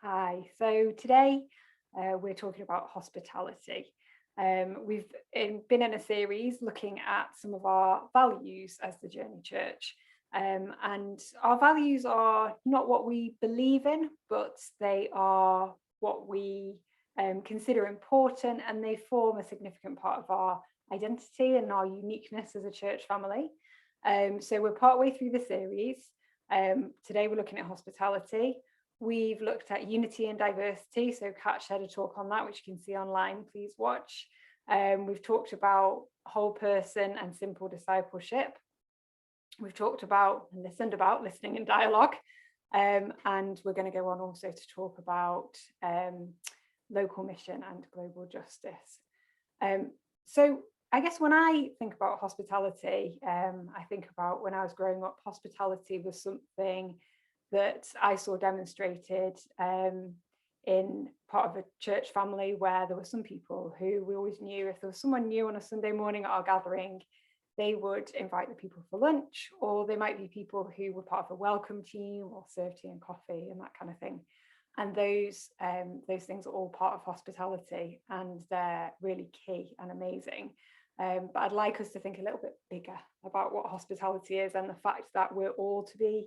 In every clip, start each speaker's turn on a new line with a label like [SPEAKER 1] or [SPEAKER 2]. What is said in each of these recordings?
[SPEAKER 1] Hi. So today we're talking about hospitality. Been in a series looking at some of our values as the Journey Church. And our values are not what we believe in, but they are what we consider important, and they form a significant part of our identity and our uniqueness as a church family. So we're partway through the series. Today we're looking at hospitality. We've looked at unity and diversity. So Kat had a talk on that, which you can see online. Please watch. We've talked about whole person and simple discipleship. We've talked about and listened about listening and dialogue. And we're going to go on also to talk about local mission and global justice. So I guess when I think about hospitality, I think about when I was growing up, hospitality was something that I saw demonstrated in part of a church family where there were some people who we always knew, if there was someone new on a Sunday morning at our gathering, they would invite the people for lunch, or they might be people who were part of a welcome team or serve tea and coffee and that kind of thing. And those things are all part of hospitality, and they're really key and amazing. But I'd like us to think a little bit bigger about what hospitality is, and the fact that we're all to be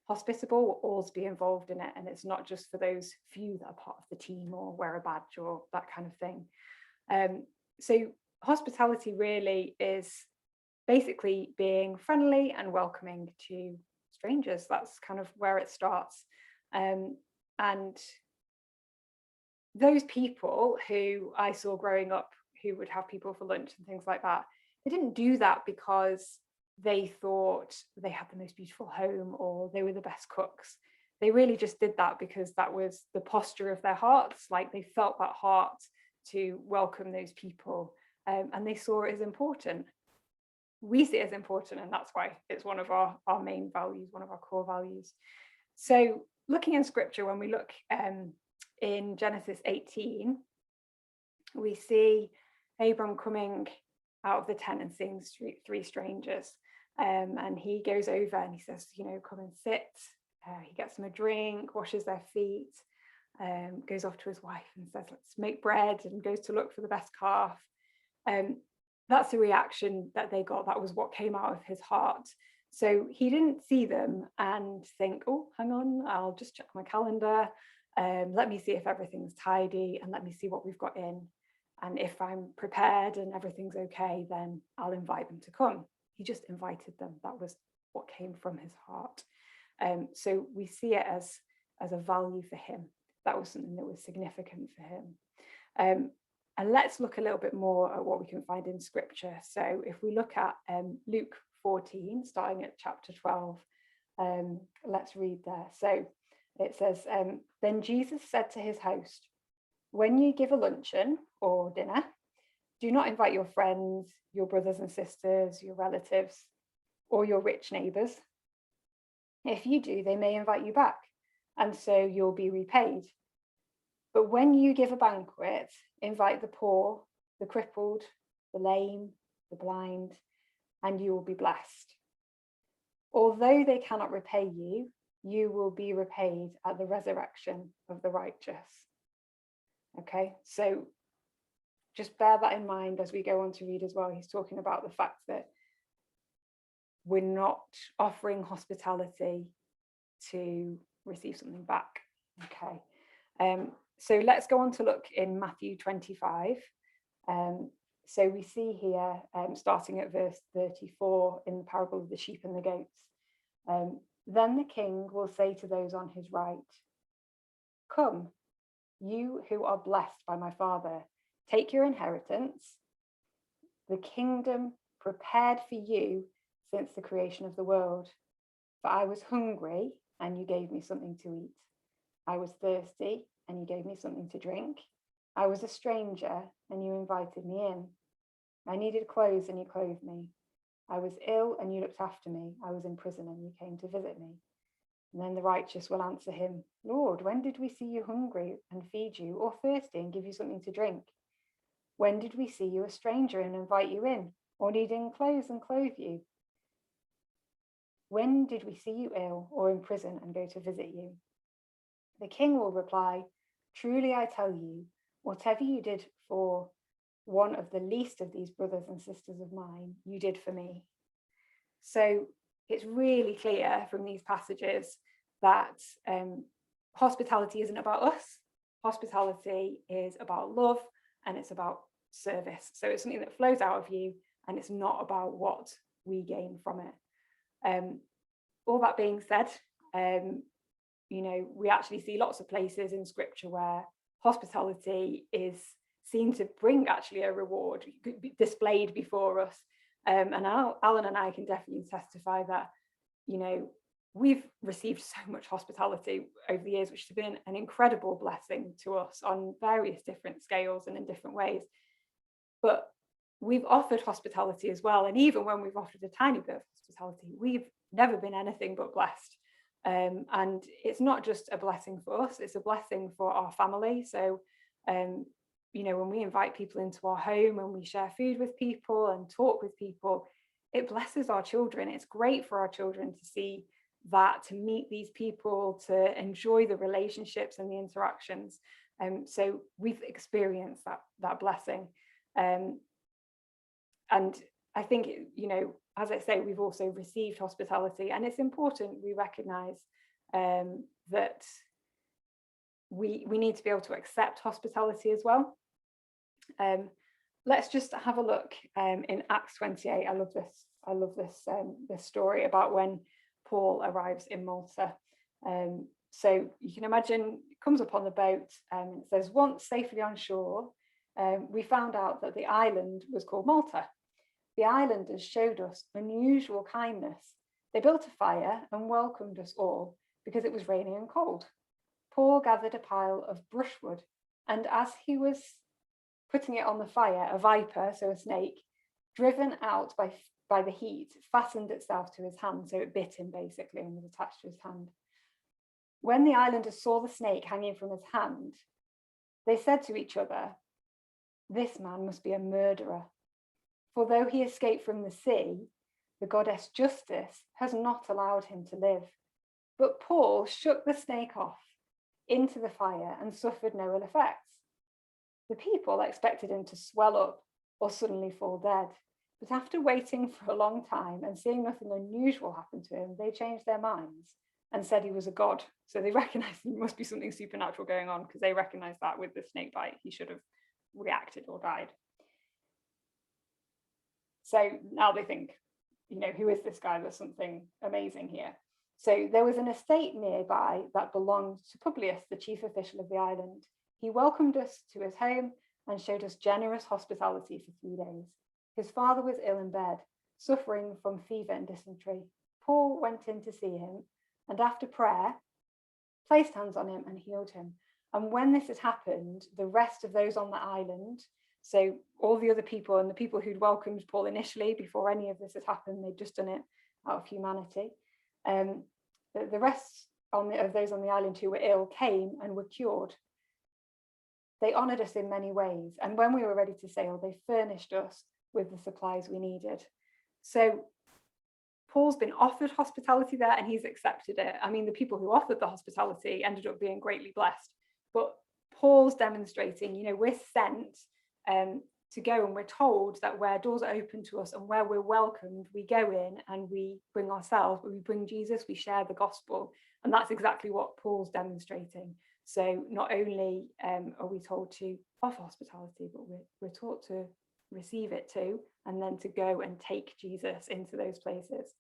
[SPEAKER 1] hospitable, we're all to be involved in it, and it's not just for those few that are part of the team or wear a badge or that kind of thing. So hospitality really is basically being friendly and welcoming to strangers. That's kind of where it starts. And those people who I saw growing up who would have people for lunch and things like that, they didn't do that because they thought they had the most beautiful home or they were the best cooks. They really just did that because that was the posture of their hearts. Like they felt that heart to welcome those people, and they saw it as important. We see it as important, and that's why it's one of our main values, one of our core values. So looking in scripture, when we look in Genesis 18, we see Abram coming out of the tent and seeing three strangers. And he goes over and he says, come and sit. He gets them a drink, washes their feet, goes off to his wife and says, let's make bread, and goes to look for the best calf. That's the reaction that they got. That was what came out of his heart. So he didn't see them and think, oh, hang on, I'll just check my calendar. Let me see if everything's tidy and let me see what we've got in. And if I'm prepared and everything's okay, then I'll invite them to come. He just invited them. That was what came from his heart. So we see it as a value for him. That was something that was significant for him. And let's look a little bit more at what we can find in scripture. So if we look at Luke 14, starting at chapter 12, let's read there. So it says, then Jesus said to his host, when you give a luncheon or dinner, do not invite your friends, your brothers and sisters, your relatives, or your rich neighbours. If you do, they may invite you back, and so you'll be repaid. But when you give a banquet, invite the poor, the crippled, the lame, the blind, and you will be blessed. Although they cannot repay you, you will be repaid at the resurrection of the righteous. Okay, so just bear that in mind as we go on to read as well. He's talking about the fact that we're not offering hospitality to receive something back. Okay, so let's go on to look in Matthew 25. So we see here, starting at verse 34 in the parable of the sheep and the goats. Then the king will say to those on his right, come, you who are blessed by my Father, take your inheritance, the kingdom prepared for you since the creation of the world. For I was hungry, and you gave me something to eat. I was thirsty, and you gave me something to drink. I was a stranger, and you invited me in. I needed clothes, and you clothed me. I was ill, and you looked after me. I was in prison, and you came to visit me. And then the righteous will answer him, Lord, when did we see you hungry and feed you, or thirsty and give you something to drink? When did we see you a stranger and invite you in, or needing clothes and clothe you? When did we see you ill or in prison and go to visit you? The king will reply, truly I tell you, whatever you did for one of the least of these brothers and sisters of mine, you did for me. So it's really clear from these passages that hospitality isn't about us. Hospitality is about love and it's about service. So it's something that flows out of you and it's not about what we gain from it. All that being said, we actually see lots of places in scripture where hospitality is seen to bring actually a reward displayed before us. And Alan and I can definitely testify that, we've received so much hospitality over the years, which has been an incredible blessing to us on various different scales and in different ways. But we've offered hospitality as well. And even when we've offered a tiny bit of hospitality, we've never been anything but blessed. And it's not just a blessing for us, it's a blessing for our family. So, when we invite people into our home and we share food with people and talk with people, it blesses our children. It's great for our children to see that, to meet these people, to enjoy the relationships and the interactions. So we've experienced that blessing. And I think, as I say, we've also received hospitality, and it's important we recognize that we need to be able to accept hospitality as well. Let's just have a look in Acts 28. I love this story about when Paul arrives in Malta. So you can imagine, it comes up on the boat, and it says, once safely on shore, we found out that the island was called Malta. The islanders showed us unusual kindness. They built a fire and welcomed us all because it was raining and cold. Paul gathered a pile of brushwood, and as he was putting it on the fire, a viper, so a snake, driven out by the heat, fastened itself to his hand, so it bit him basically and was attached to his hand. When the islanders saw the snake hanging from his hand, they said to each other, this man must be a murderer. For though he escaped from the sea, the goddess Justice has not allowed him to live. But Paul shook the snake off into the fire and suffered no ill effects. The people expected him to swell up or suddenly fall dead. But after waiting for a long time and seeing nothing unusual happen to him, they changed their minds and said he was a god. So they recognized there must be something supernatural going on, because they recognized that with the snake bite, he should have reacted or died. So now they think, who is this guy? There's something amazing here. So there was an estate nearby that belonged to Publius, the chief official of the island. He welcomed us to his home and showed us generous hospitality for 3 days. His father was ill in bed, suffering from fever and dysentery. Paul went in to see him, and after prayer, placed hands on him and healed him. And when this had happened, the rest of those on the island, so all the other people and the people who'd welcomed Paul initially before any of this had happened, they'd just done it out of humanity. The rest of those on the island who were ill came and were cured. They honoured us in many ways. And when we were ready to sail, they furnished us with the supplies we needed. So Paul's been offered hospitality there and he's accepted it. I mean, the people who offered the hospitality ended up being greatly blessed. But Paul's demonstrating, we're sent to go, and we're told that where doors are open to us and where we're welcomed, we go in and we bring ourselves, but we bring Jesus, we share the gospel. And that's exactly what Paul's demonstrating. So not only are we told to offer hospitality, but we're taught to receive it too, and then to go and take Jesus into those places.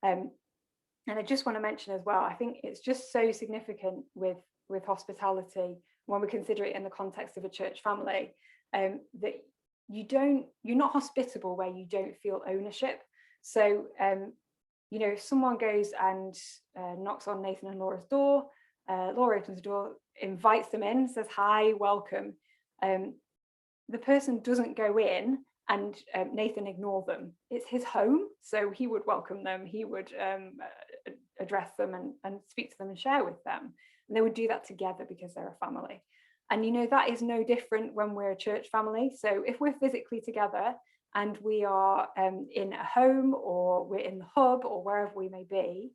[SPEAKER 1] And I just want to mention as well, I think it's just so significant with hospitality when we consider it in the context of a church family, that you're not hospitable where you don't feel ownership. So if someone goes and knocks on Nathan and Laura's door, Laura opens the door, invites them in, says hi, welcome. The person doesn't go in and Nathan ignore them. It's his home, so he would welcome them, he would address them and speak to them and share with them. And they would do that together because they're a family. And that is no different when we're a church family. So if we're physically together and we are in a home, or we're in the hub, or wherever we may be,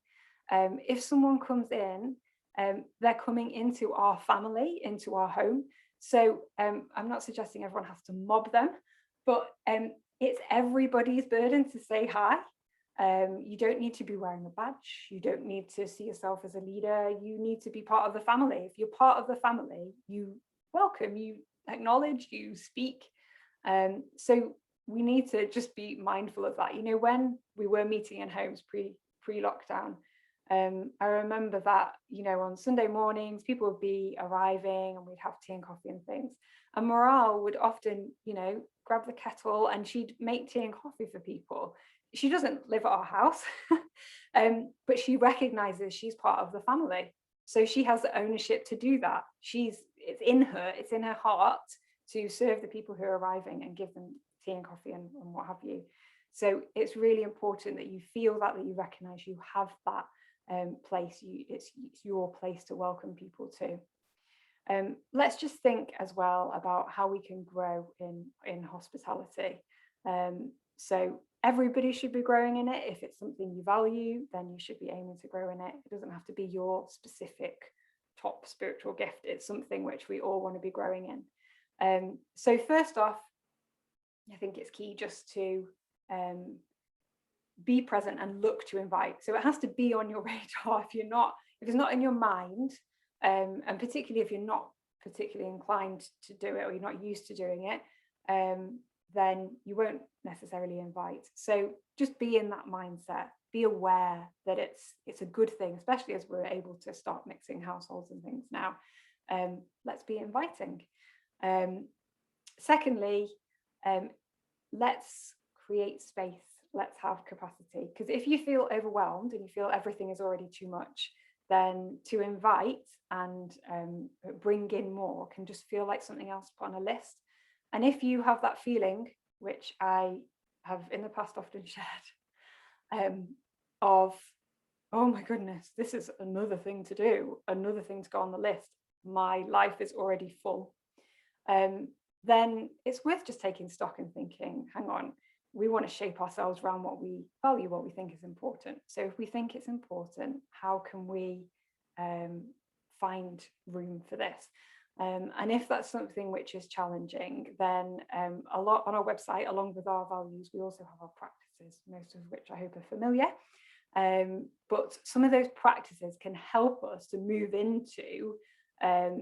[SPEAKER 1] if someone comes in they're coming into our family, into our home. So I'm not suggesting everyone has to mob them, but it's everybody's burden to say hi. You don't need to be wearing a badge. You don't need to see yourself as a leader. You need to be part of the family. If you're part of the family, you welcome, you acknowledge, you speak. So we need to just be mindful of that. You know, when we were meeting in homes pre-lockdown, I remember that, you know, on Sunday mornings, people would be arriving and we'd have tea and coffee and things. And Morale would often, you know, grab the kettle and she'd make tea and coffee for people. She doesn't live at our house, but she recognizes she's part of the family. So she has the ownership to do that. It's in her heart to serve the people who are arriving and give them tea and coffee and what have you. So it's really important that you feel that you recognize you have that place. It's your place to welcome people to. Let's just think as well about how we can grow in hospitality. So everybody should be growing in it. If it's something you value, then you should be aiming to grow in it. It doesn't have to be your specific top spiritual gift. It's something which we all want to be growing in. So first off, I think it's key just to be present and look to invite. So it has to be on your radar. If it's not in your mind, and particularly if you're not particularly inclined to do it or you're not used to doing it, then you won't necessarily invite. So just be in that mindset. Be aware that it's a good thing, especially as we're able to start mixing households and things now. Let's be inviting. Secondly, let's create space. Let's have capacity. Because if you feel overwhelmed and you feel everything is already too much, then to invite and bring in more can just feel like something else put on a list. And if you have that feeling, which I have in the past often shared, of, oh my goodness, this is another thing to do, another thing to go on the list, my life is already full, then it's worth just taking stock and thinking, hang on, we want to shape ourselves around what we value, what we think is important. So if we think it's important, how can we find room for this? And if that's something which is challenging, then a lot on our website, along with our values, we also have our practices, most of which I hope are familiar. But some of those practices can help us to move into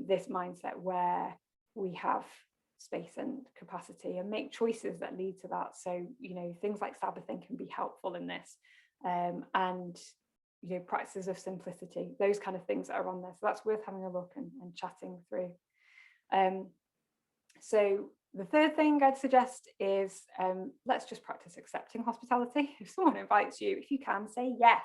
[SPEAKER 1] this mindset where we have space and capacity and make choices that lead to that. So, you know, things like Sabbathing can be helpful in this, and you know, practices of simplicity, those kind of things that are on there. So that's worth having a look and chatting through. So the third thing I'd suggest is let's just practice accepting hospitality. If someone invites you, if you can, say yes.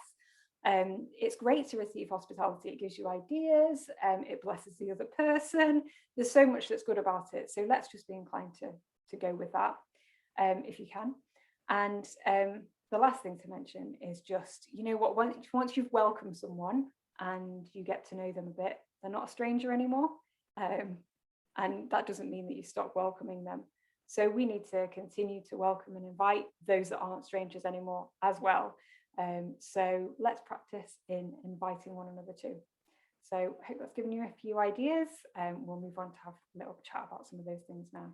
[SPEAKER 1] It's great to receive hospitality. It gives you ideas, it blesses the other person. There's so much that's good about it. So let's just be inclined to go with that if you can. And the last thing to mention is just, you know what, once you've welcomed someone and you get to know them a bit, they're not a stranger anymore. And that doesn't mean that you stop welcoming them. So we need to continue to welcome and invite those that aren't strangers anymore as well. So let's practice in inviting one another too. So I hope that's given you a few ideas. We'll move on to have a little chat about some of those things now.